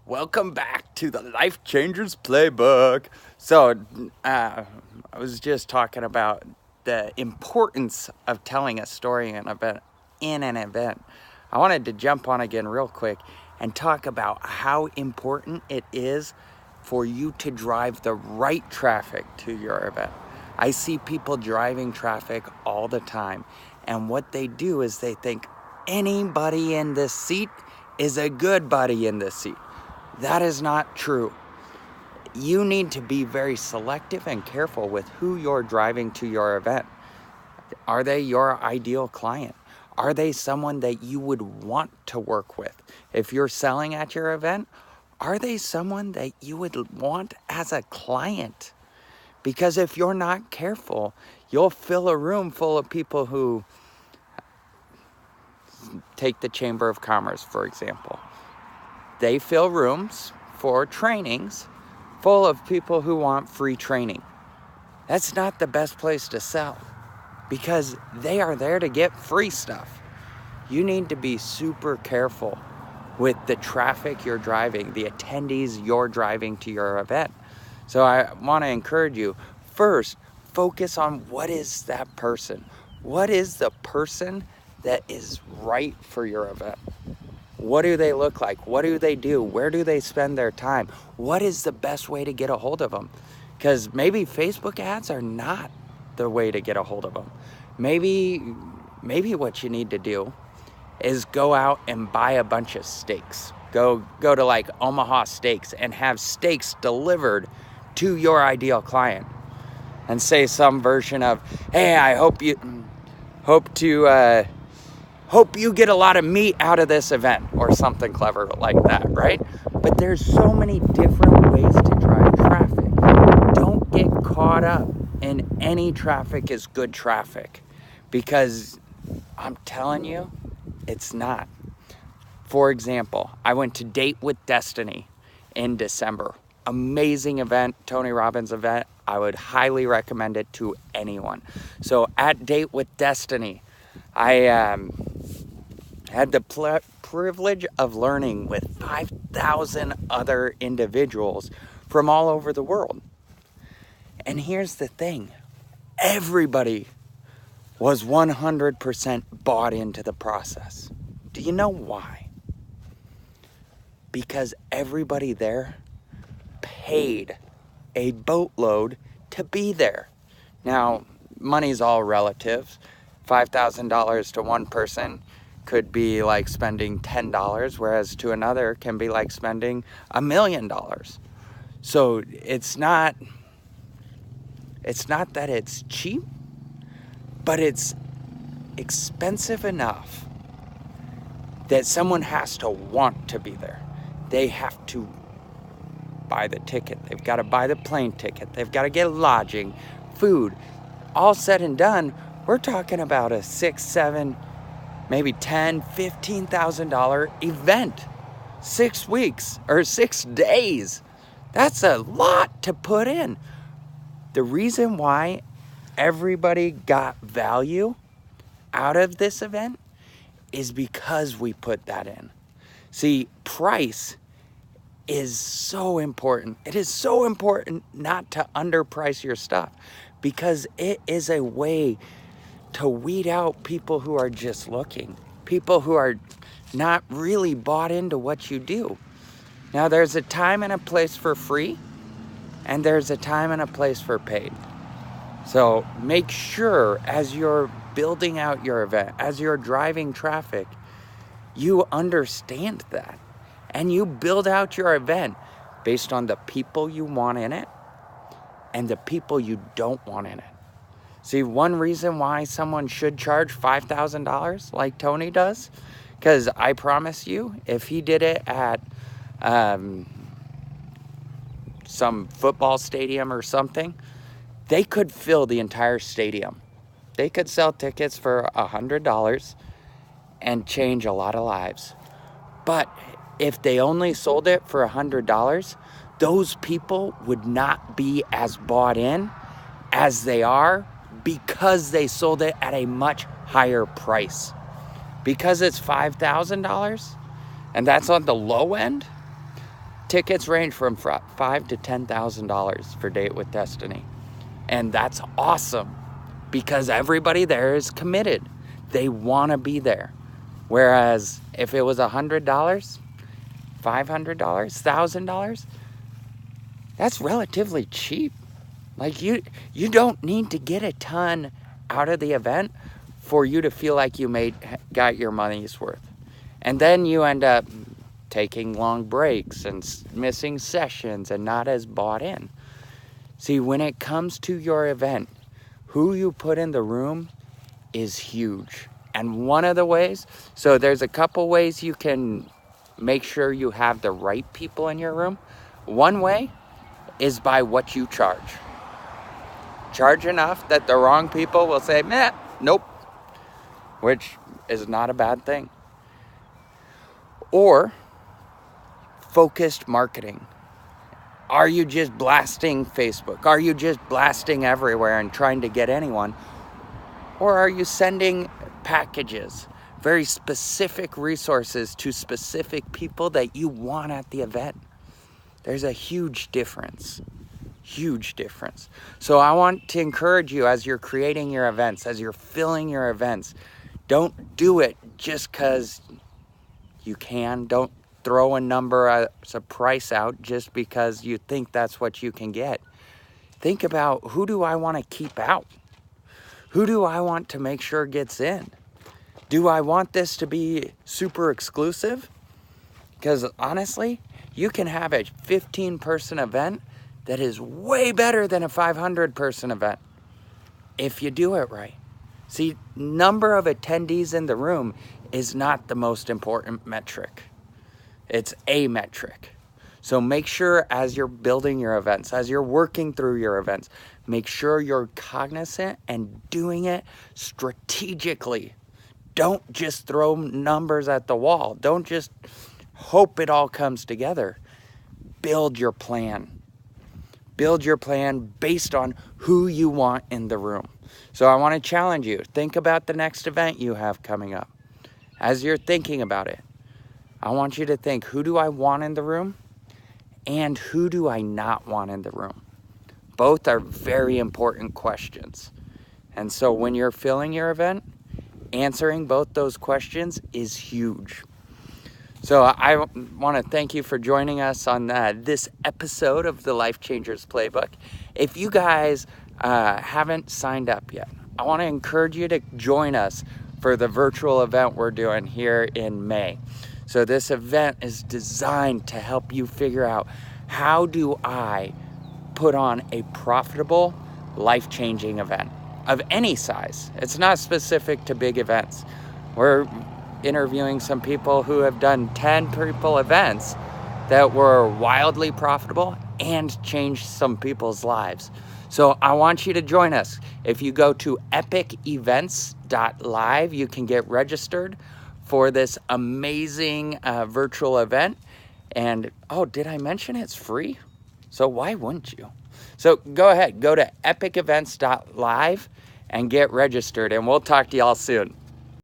Welcome back to the Life Changers Playbook. So, I was just talking about the importance of telling a story in an event. I wanted to jump on again real quick and talk about how important it is for you to drive the right traffic to your event. I see people driving traffic all the time, and what they do is they think anybody in this seat is a good buddy in this seat. That is not true. You need to be very selective and careful with who you're driving to your event. Are they your ideal client? Are they someone that you would want to work with? If you're selling at your event, are they someone that you would want as a client? Because if you're not careful, you'll fill a room full of people who take the Chamber of Commerce, for example. They fill rooms for trainings full of people who want free training. That's not the best place to sell because they are there to get free stuff. You need to be super careful with the traffic you're driving, the attendees you're driving to your event. So I want to encourage you, first, focus on what is that person? What is the person that is right for your event? What do they look like? What do they do? Where do they spend their time? What is the best way to get a hold of them? Because maybe Facebook ads are not the way to get a hold of them. Maybe what you need to do is go out and buy a bunch of steaks. Go to like Omaha Steaks and have steaks delivered to your ideal client. And say some version of, hey, I hope you get a lot of meat out of this event, or something clever like that, right? But there's so many different ways to drive traffic. Don't get caught up in any traffic is good traffic, because I'm telling you, it's not. For example, I went to Date with Destiny in December. Amazing event, Tony Robbins event. I would highly recommend it to anyone. So at Date with Destiny, I had the privilege of learning with 5,000 other individuals from all over the world. And here's the thing. Everybody was 100% bought into the process. Do you know why? Because everybody there paid a boatload to be there. Now, money's all relative. $5,000 to one person could be like spending $10, whereas to another can be like spending $1 million. So it's not that it's cheap, but it's expensive enough that someone has to want to be there. They have to buy the ticket. They've got to buy the plane ticket. They've got to get lodging, food. All said and done, we're talking about a $6,000, $7,000, maybe $10,000, $15,000 event. 6 weeks or 6 days. That's a lot to put in. The reason why everybody got value out of this event is because we put that in. See, price is so important. It is so important not to underprice your stuff, because it is a way to weed out people who are just looking, people who are not really bought into what you do. Now, there's a time and a place for free, and there's a time and a place for paid. So make sure as you're building out your event, as you're driving traffic, you understand that. And you build out your event based on the people you want in it and the people you don't want in it. See, one reason why someone should charge $5,000 like Tony does, because I promise you, if he did it at some football stadium or something, they could fill the entire stadium. They could sell tickets for $100 and change a lot of lives. But if they only sold it for $100, those people would not be as bought in as they are because they sold it at a much higher price. Because it's $5,000 and that's on the low end, Tickets range from $5,000 to $10,000 for Date with Destiny. And that's awesome because everybody there is committed. They want to be there. Whereas if it was $100, $500, $1,000, that's relatively cheap. Like you don't need to get a ton out of the event for you to feel like you got your money's worth. And then you end up taking long breaks and missing sessions and not as bought in. See, when it comes to your event, who you put in the room is huge. And one of the ways, so there's a couple ways you can make sure you have the right people in your room. One way is by what you charge. Charge enough that the wrong people will say, meh, nope, which is not a bad thing. Or focused marketing. Are you just blasting Facebook? Are you just blasting everywhere and trying to get anyone? Or are you sending packages, very specific resources to specific people that you want at the event? There's a huge difference. Huge difference. So I want to encourage you as you're creating your events, as you're filling your events, don't do it just because you can. Don't throw a number as a price out just because you think that's what you can get. Think about, who do I want to keep out? Who do I want to make sure gets in? Do I want this to be super exclusive? Because honestly, you can have a 15-person event that is way better than a 500-person event if you do it right. See, number of attendees in the room is not the most important metric. It's a metric. So make sure as you're building your events, as you're working through your events, make sure you're cognizant and doing it strategically. Don't just throw numbers at the wall. Don't just hope it all comes together. Build your plan. Build your plan based on who you want in the room. So I want to challenge you. Think about the next event you have coming up. As you're thinking about it, I want you to think, who do I want in the room? And who do I not want in the room? Both are very important questions. And so when you're filling your event, answering both those questions is huge. So I want to thank you for joining us on this episode of the Life Changers Playbook. If you guys haven't signed up yet, I want to encourage you to join us for the virtual event we're doing here in May. So this event is designed to help you figure out, how do I put on a profitable, life-changing event of any size? It's not specific to big events. We're interviewing some people who have done 10 people events that were wildly profitable and changed some people's lives. So I want you to join us. If you go to epicevents.live, you can get registered for this amazing virtual event. And oh, did I mention it's free? So why wouldn't you? So go ahead, go to epicevents.live and get registered, and we'll talk to y'all soon.